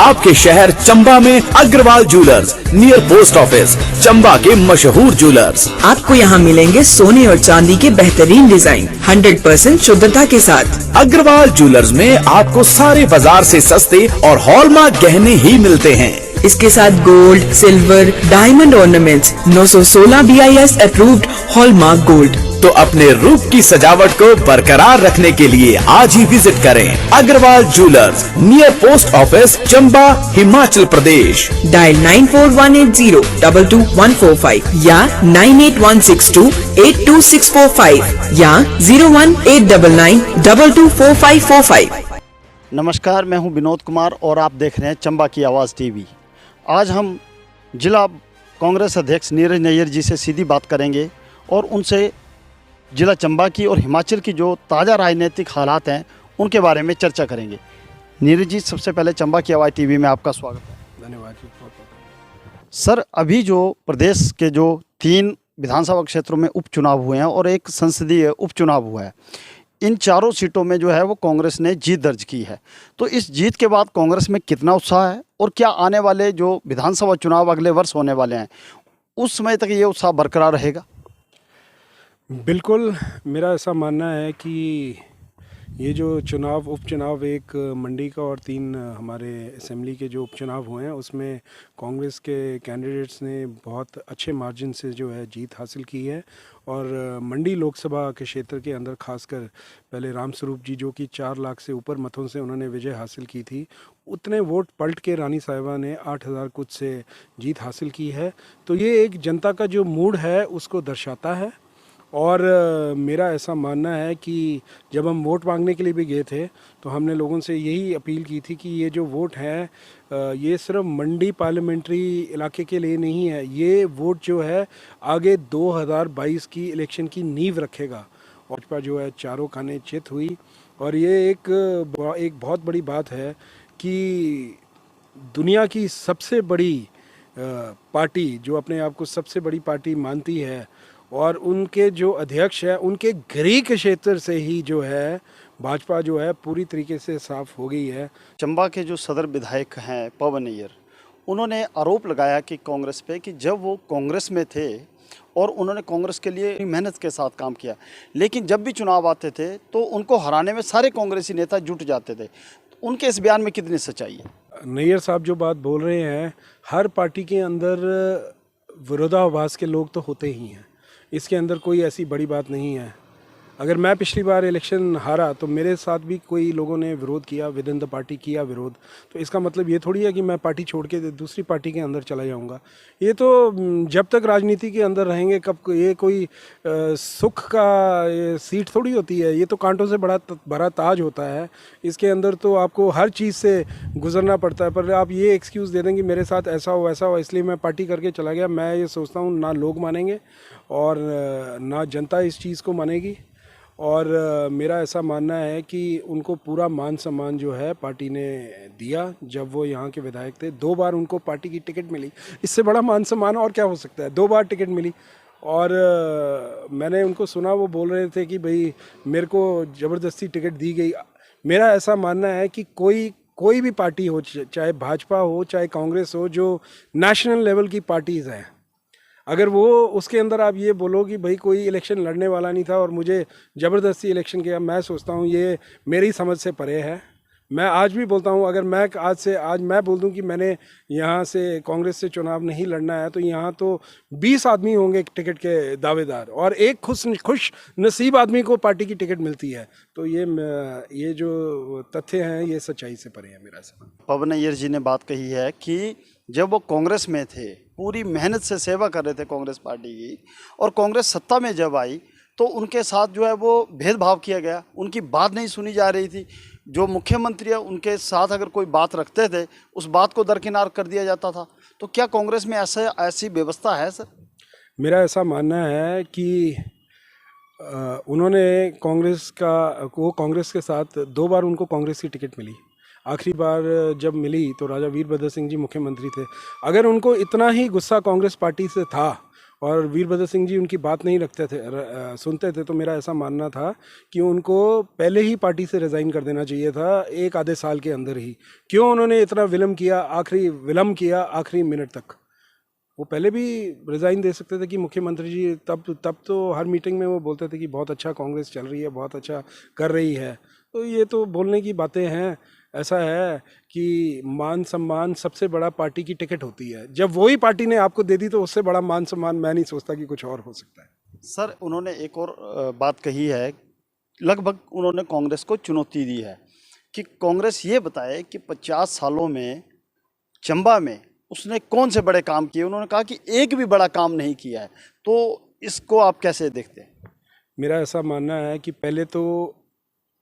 आपके शहर चंबा में Agarwal jewellers near post office, Chamba के मशहूर ज्वेलर्स। आपको यहाँ मिलेंगे सोने और चांदी के बेहतरीन डिजाइन 100% शुद्धता के साथ। अग्रवाल ज्वेलर्स में आपको सारे बाजार से सस्ते और हॉलमार्क गहने ही मिलते हैं। इसके साथ gold, silver, diamond ornaments 916 BIS approved hallmark gold. तो अपने रूप की सजावट को बरकरार रखने के लिए आज ही विजिट करें Agarwal jewellers near post office, Chamba, Himachal Pradesh. Dial 9418022145 या 9816282645 या 01899224545। नमस्कार, मैं हूं विनोद कुमार और आप देख रहे हैं चंबा की आवाज़ टीवी। आज हम जिला कांग्रेस अध्यक्ष नीरज नैयर जी से सीधी बात करेंगे और उनसे जिला चंबा की और हिमाचल की जो ताज़ा राजनीतिक हालात हैं उनके बारे में चर्चा करेंगे। नीरज जी, सबसे पहले चंबा की आवाज़ टीवी में आपका स्वागत है। धन्यवाद जी। सर, अभी जो प्रदेश के जो 3 विधानसभा क्षेत्रों में उपचुनाव हुए हैं और एक संसदीय उपचुनाव हुआ है, इन चारों सीटों में जो है वो कांग्रेस ने जीत दर्ज की है। तो इस जीत के बाद कांग्रेस में कितना उत्साह है और क्या आने वाले जो विधानसभा चुनाव अगले वर्ष होने वाले हैं उस समय तक ये उत्साह बरकरार रहेगा? बिल्कुल, मेरा ऐसा मानना है कि ये जो उपचुनाव एक मंडी का और 3 हमारे असेंबली के जो उपचुनाव हुए हैं उसमें कांग्रेस के कैंडिडेट्स ने बहुत अच्छे मार्जिन से जो है जीत हासिल की है। और मंडी लोकसभा के क्षेत्र के अंदर खासकर पहले रामस्वरूप जी जो कि 4 लाख से ऊपर मतों से उन्होंने विजय हासिल की थी, उतने वोट पलट के रानी साहिबा ने 8000 कुछ से जीत हासिल की है। तो ये एक जनता का जो मूड है उसको दर्शाता है। और मेरा ऐसा मानना है कि जब हम वोट मांगने के लिए भी गए थे तो हमने लोगों से यही अपील की थी कि ये जो वोट है ये सिर्फ मंडी पार्लियामेंट्री इलाके के लिए नहीं है, ये वोट जो है आगे 2022 की इलेक्शन की नींव रखेगा। और भाजपा जो है चारों खाने चित हुई और ये एक बहुत बड़ी बात है कि दुनिया की सबसे बड़ी पार्टी जो अपने आप को सबसे बड़ी पार्टी मानती है और उनके जो अध्यक्ष है उनके गृह के क्षेत्र से ही जो है भाजपा जो है पूरी तरीके से साफ हो गई है। चंबा के जो सदर विधायक हैं पवन नैयर, उन्होंने आरोप लगाया कि कांग्रेस पे कि जब वो कांग्रेस में थे और उन्होंने कांग्रेस के लिए मेहनत के साथ काम किया, लेकिन जब भी चुनाव आते थे तो उनको हराने में सारे कांग्रेसी नेता जुट जाते थे। उनके इस बयान में कितनी सच्चाई है? नैयर साहब जो बात बोल रहे हैं, हर पार्टी के अंदर विरोधाभास के लोग तो होते ही हैं, इसके अंदर कोई ऐसी बड़ी बात नहीं है। अगर मैं पिछली बार इलेक्शन हारा तो मेरे साथ भी कोई लोगों ने विरोध किया, विद इन द पार्टी किया विरोध, तो इसका मतलब ये थोड़ी है कि मैं पार्टी छोड़ के दूसरी पार्टी के अंदर चला जाऊंगा। ये तो जब तक राजनीति के अंदर रहेंगे कब ये कोई सुख का सीट थोड़ी होती है, ये तो कांटों से भरा ताज होता है। इसके अंदर तो आपको हर चीज़ से गुजरना पड़ता है। पर आप ये एक्सक्यूज़ दे दें कि मेरे साथ ऐसा हो वैसा हो इसलिए मैं पार्टी करके चला गया, मैं ये सोचता हूँ ना लोग मानेंगे और ना जनता इस चीज़ को मानेगी। और मेरा ऐसा मानना है कि उनको पूरा मान सम्मान जो है पार्टी ने दिया। जब वो यहाँ के विधायक थे 2 बार उनको पार्टी की टिकट मिली, इससे बड़ा मान सम्मान और क्या हो सकता है? 2 बार टिकट मिली और मैंने उनको सुना, वो बोल रहे थे कि भाई मेरे को ज़बरदस्ती टिकट दी गई। मेरा ऐसा मानना है कि कोई भी पार्टी हो, चाहे भाजपा हो चाहे कांग्रेस हो, जो नेशनल लेवल की पार्टीज़ हैं, अगर वो उसके अंदर आप ये बोलो कि भाई कोई इलेक्शन लड़ने वाला नहीं था और मुझे ज़बरदस्ती इलेक्शन किया, मैं सोचता हूँ ये मेरी समझ से परे है। मैं आज भी बोलता हूँ, अगर मैं आज मैं बोल दूँ कि मैंने यहाँ से कांग्रेस से चुनाव नहीं लड़ना है तो यहाँ तो 20 आदमी होंगे टिकट के दावेदार और एक खुश नसीब आदमी को पार्टी की टिकट मिलती है। तो ये जो तथ्य हैं ये सच्चाई से परे है मेरा समझ। पवन नैयर जी ने बात कही है कि जब वो कांग्रेस में थे पूरी मेहनत से सेवा कर रहे थे कांग्रेस पार्टी की, और कांग्रेस सत्ता में जब आई तो उनके साथ जो है वो भेदभाव किया गया, उनकी बात नहीं सुनी जा रही थी। जो मुख्यमंत्री है उनके साथ अगर कोई बात रखते थे उस बात को दरकिनार कर दिया जाता था। तो क्या कांग्रेस में ऐसी व्यवस्था है सर? मेरा ऐसा मानना है कि उन्होंने कांग्रेस के साथ 2 बार उनको कांग्रेस की टिकट मिली। आखिरी बार जब मिली तो राजा वीरभद्र सिंह जी मुख्यमंत्री थे। अगर उनको इतना ही गुस्सा कांग्रेस पार्टी से था और वीरभद्र सिंह जी उनकी बात नहीं रखते थे, सुनते थे, तो मेरा ऐसा मानना था कि उनको पहले ही पार्टी से रिज़ाइन कर देना चाहिए था, एक आधे साल के अंदर ही। क्यों उन्होंने इतना विलम्ब किया आखिरी मिनट तक? वो पहले भी रिज़ाइन दे सकते थे कि मुख्यमंत्री जी तब तो हर मीटिंग में वो बोलते थे कि बहुत अच्छा कांग्रेस चल रही है, बहुत अच्छा कर रही है। तो ये तो बोलने की बातें हैं। ऐसा है कि मान सम्मान सबसे बड़ा पार्टी की टिकट होती है। जब वही पार्टी ने आपको दे दी तो उससे बड़ा मान सम्मान मैं नहीं सोचता कि कुछ और हो सकता है। सर, उन्होंने एक और बात कही है, लगभग उन्होंने कांग्रेस को चुनौती दी है कि कांग्रेस ये बताए कि 50 सालों में चंबा में उसने कौन से बड़े काम किए। उन्होंने कहा कि एक भी बड़ा काम नहीं किया है। तो इसको आप कैसे देखते हैं? मेरा ऐसा मानना है कि पहले तो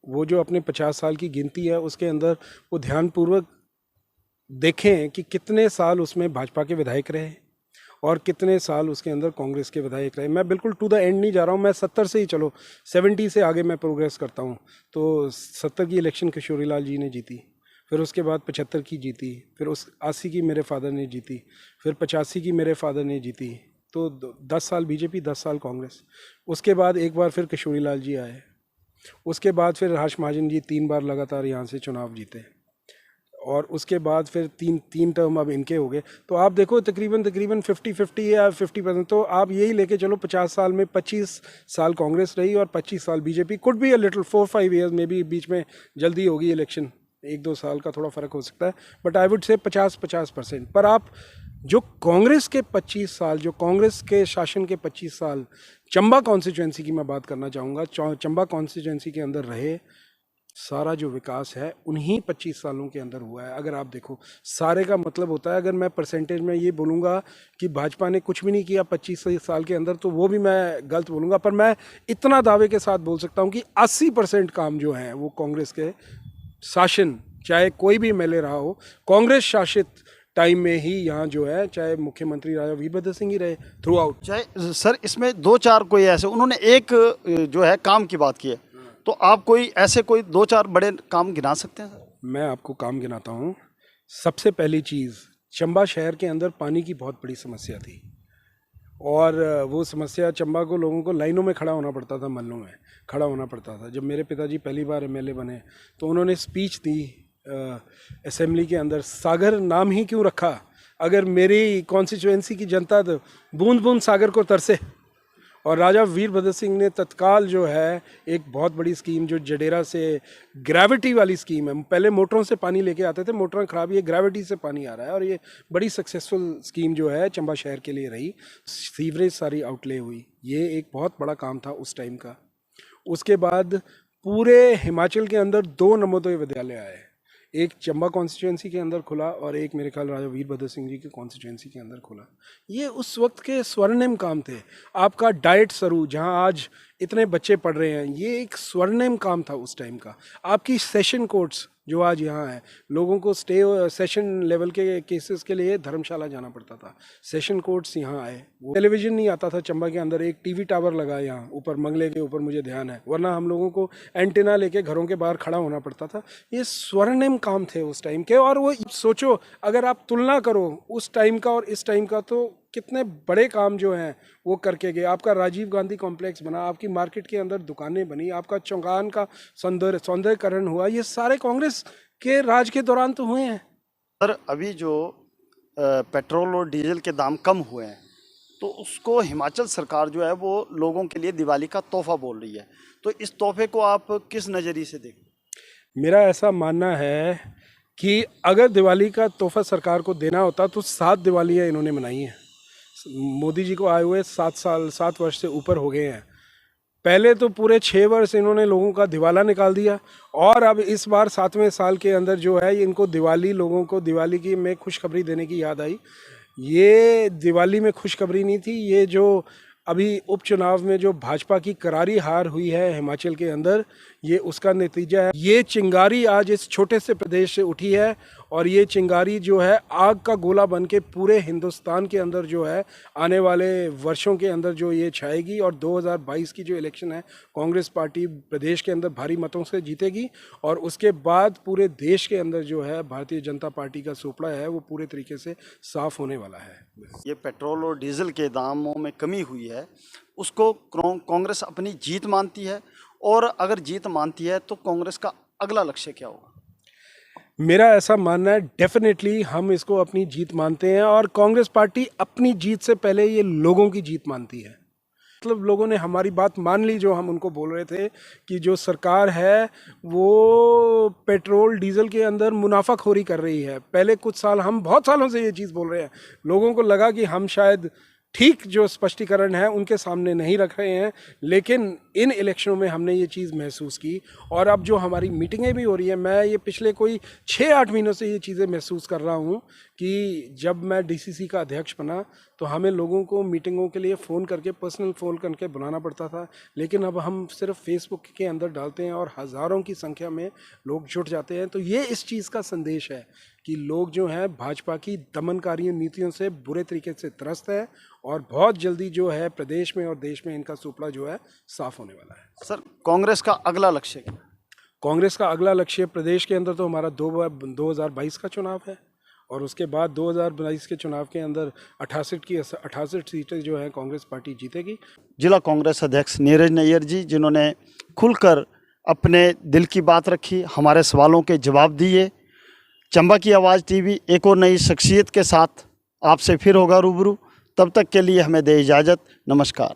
वो जो अपने 50 साल की गिनती है उसके अंदर वो ध्यानपूर्वक देखें कि कितने साल उसमें भाजपा के विधायक रहे और कितने साल उसके अंदर कांग्रेस के विधायक रहे। मैं बिल्कुल टू द एंड नहीं जा रहा हूँ, मैं 70 से ही, चलो 70 से आगे मैं प्रोग्रेस करता हूँ। तो 70 की इलेक्शन किशोरी लाल जी ने जीती, फिर उसके बाद 75 की जीती, फिर उस 80 की मेरे फादर ने जीती, फिर 85 की मेरे फादर ने जीती। तो 10 साल बीजेपी, 10 साल कांग्रेस। उसके बाद एक बार फिर किशोरी लाल जी आए, उसके बाद फिर हर्ष महाजन जी 3 बार लगातार यहाँ से चुनाव जीते, और उसके बाद फिर तीन टर्म अब इनके हो गए। तो आप देखो तकरीबन 50-50 या 50%, तो आप यही लेके चलो 50 साल में 25 साल कांग्रेस रही और 25 साल BJP. Could be a little 4-5 years में भी, बीच में जल्दी होगी इलेक्शन, 1-2 साल का थोड़ा फ़र्क हो सकता है, बट आई वुड से 50-50%। पर आप जो कांग्रेस के 25 साल, जो कांग्रेस के शासन के 25 साल चंबा कॉन्स्टिट्यूंसी की मैं बात करना चाहूँगा, चंबा कॉन्स्टिट्यूंसी के अंदर रहे, सारा जो विकास है उन्हीं 25 सालों के अंदर हुआ है। अगर आप देखो, सारे का मतलब होता है, अगर मैं परसेंटेज में ये बोलूँगा कि भाजपा ने कुछ भी नहीं किया 25 साल के अंदर, तो वो भी मैं गलत बोलूँगा। पर मैं इतना दावे के साथ बोल सकता हूँ कि 80% काम जो है वो कांग्रेस के शासन, चाहे कोई भी एमएलए रहा हो, कांग्रेस शासित टाइम में ही यहाँ जो है, चाहे मुख्यमंत्री राजा वीरभद्र सिंह ही रहे थ्रू आउट। चाहे सर, इसमें 2-4 कोई ऐसे, उन्होंने एक जो है काम की बात की है, तो आप कोई ऐसे कोई 2-4 बड़े काम गिना सकते हैं सर? मैं आपको काम गिनाता हूँ। सबसे पहली चीज़, चंबा शहर के अंदर पानी की बहुत बड़ी समस्या थी, और वो समस्या चंबा को, लोगों को लाइनों में खड़ा होना पड़ता था, मल्लों में खड़ा होना पड़ता था। जब मेरे पिताजी पहली बार एमएलए बने तो उन्होंने स्पीच दी असेंबली के अंदर, सागर नाम ही क्यों रखा, अगर मेरी कॉन्स्टिट्यूएंसी की जनता तो बूंद बूंद सागर को तरसे। और राजा वीरभद्र सिंह ने तत्काल जो है एक बहुत बड़ी स्कीम, जो जडेरा से ग्रेविटी वाली स्कीम है, पहले मोटरों से पानी लेके आते थे, मोटरें खराब, ये ग्रेविटी से पानी आ रहा है, और ये बड़ी सक्सेसफुल स्कीम जो है चंबा शहर के लिए रही। सीवरेज सारी आउटले हुई, ये एक बहुत बड़ा काम था उस टाइम का। उसके बाद पूरे हिमाचल के अंदर 2 नवोदय विद्यालय आए, एक चंबा कॉन्स्टिट्यूंसी के अंदर खुला और एक मेरे ख्याल राजा वीरभद्र सिंह जी के कॉन्स्टिट्यूंसी के अंदर खुला। ये उस वक्त के स्वर्णिम काम थे। आपका डाइट सरू, जहां आज इतने बच्चे पढ़ रहे हैं, ये एक स्वर्णिम काम था उस टाइम का। आपकी सेशन कोर्ट्स जो आज यहाँ है, लोगों को सेशन लेवल के केसेस के लिए धर्मशाला जाना पड़ता था, सेशन कोर्ट्स यहाँ आए। वो टेलीविज़न नहीं आता था चंबा के अंदर, एक टीवी टावर लगा यहाँ ऊपर मंगले के ऊपर, मुझे ध्यान है, वरना हम लोगों को एंटीना लेके घरों के बाहर खड़ा होना पड़ता था। ये स्वर्णिम काम थे उस टाइम के। और वो सोचो, अगर आप तुलना करो उस टाइम का और इस टाइम का, तो कितने बड़े काम जो हैं वो करके गए। आपका राजीव गांधी कॉम्प्लेक्स बना, आपकी मार्केट के अंदर दुकानें बनी, आपका चौगान का सौंदर्यकरण हुआ, ये सारे कांग्रेस के राज के दौरान तो हुए हैं। सर, अभी जो पेट्रोल और डीजल के दाम कम हुए हैं, तो उसको हिमाचल सरकार जो है वो लोगों के लिए दिवाली का तोहफा बोल रही है, तो इस तोहफे को आप किस नज़रिए से देखते? मेरा ऐसा मानना है कि अगर दिवाली का तोहफा सरकार को देना होता तो 7 दिवालियाँ इन्होंने मनाई हैं। मोदी जी को आए हुए 7 वर्ष से ऊपर हो गए हैं। पहले तो पूरे 6 वर्ष इन्होंने लोगों का दिवाला निकाल दिया, और अब इस बार 7वें साल के अंदर जो है इनको दिवाली, लोगों को दिवाली की में खुशखबरी देने की याद आई। ये दिवाली में खुशखबरी नहीं थी, ये जो अभी उपचुनाव में जो भाजपा की करारी हार हुई है हिमाचल के अंदर, ये उसका नतीजा है। ये चिंगारी आज इस छोटे से प्रदेश से उठी है और ये चिंगारी जो है आग का गोला बन के पूरे हिंदुस्तान के अंदर जो है आने वाले वर्षों के अंदर जो ये छाएगी। और 2022 की जो इलेक्शन है कांग्रेस पार्टी प्रदेश के अंदर भारी मतों से जीतेगी और उसके बाद पूरे देश के अंदर जो है भारतीय जनता पार्टी का सोपड़ा है वो पूरे तरीके से साफ होने वाला है। ये पेट्रोल और डीजल के दामों में कमी हुई है, उसको कांग्रेस अपनी जीत मानती है, और अगर जीत मानती है तो कांग्रेस का अगला लक्ष्य क्या होगा? मेरा ऐसा मानना है, डेफिनेटली हम इसको अपनी जीत मानते हैं और कांग्रेस पार्टी अपनी जीत से पहले ये लोगों की जीत मानती है। मतलब लोगों ने हमारी बात मान ली जो हम उनको बोल रहे थे कि जो सरकार है वो पेट्रोल डीजल के अंदर मुनाफाखोरी कर रही है। पहले कुछ साल, हम बहुत सालों से ये चीज़ बोल रहे हैं, लोगों को लगा कि हम शायद ठीक जो स्पष्टीकरण है उनके सामने नहीं रख रहे हैं, लेकिन इन इलेक्शनों में हमने ये चीज़ महसूस की। और अब जो हमारी मीटिंगें भी हो रही हैं, मैं ये पिछले कोई 6-8 महीनों से ये चीज़ें महसूस कर रहा हूँ कि जब मैं डीसीसी का अध्यक्ष बना तो हमें लोगों को मीटिंगों के लिए फ़ोन करके, पर्सनल फ़ोन करके बुलाना पड़ता था, लेकिन अब हम सिर्फ फेसबुक के अंदर डालते हैं और हज़ारों की संख्या में लोग जुट जाते हैं। तो ये इस चीज़ का संदेश है कि लोग जो हैं भाजपा की दमनकारी नीतियों से बुरे तरीके से त्रस्त है और बहुत जल्दी जो है प्रदेश में और देश में इनका सुपड़ा जो है साफ होने वाला है। सर, कांग्रेस का अगला लक्ष्य क्या? कांग्रेस का अगला लक्ष्य प्रदेश के अंदर तो हमारा 2022 का चुनाव है और उसके बाद 2022 के चुनाव के अंदर 88 सीटें जो है कांग्रेस पार्टी जीतेगी। जिला कांग्रेस अध्यक्ष नीरज नैयर जी, जिन्होंने खुलकर अपने दिल की बात रखी, हमारे सवालों के जवाब दिए। चंबा की आवाज़ टीवी एक और नई शख्सियत के साथ आपसे फिर होगा रूबरू। तब तक के लिए हमें दे इजाज़त। नमस्कार।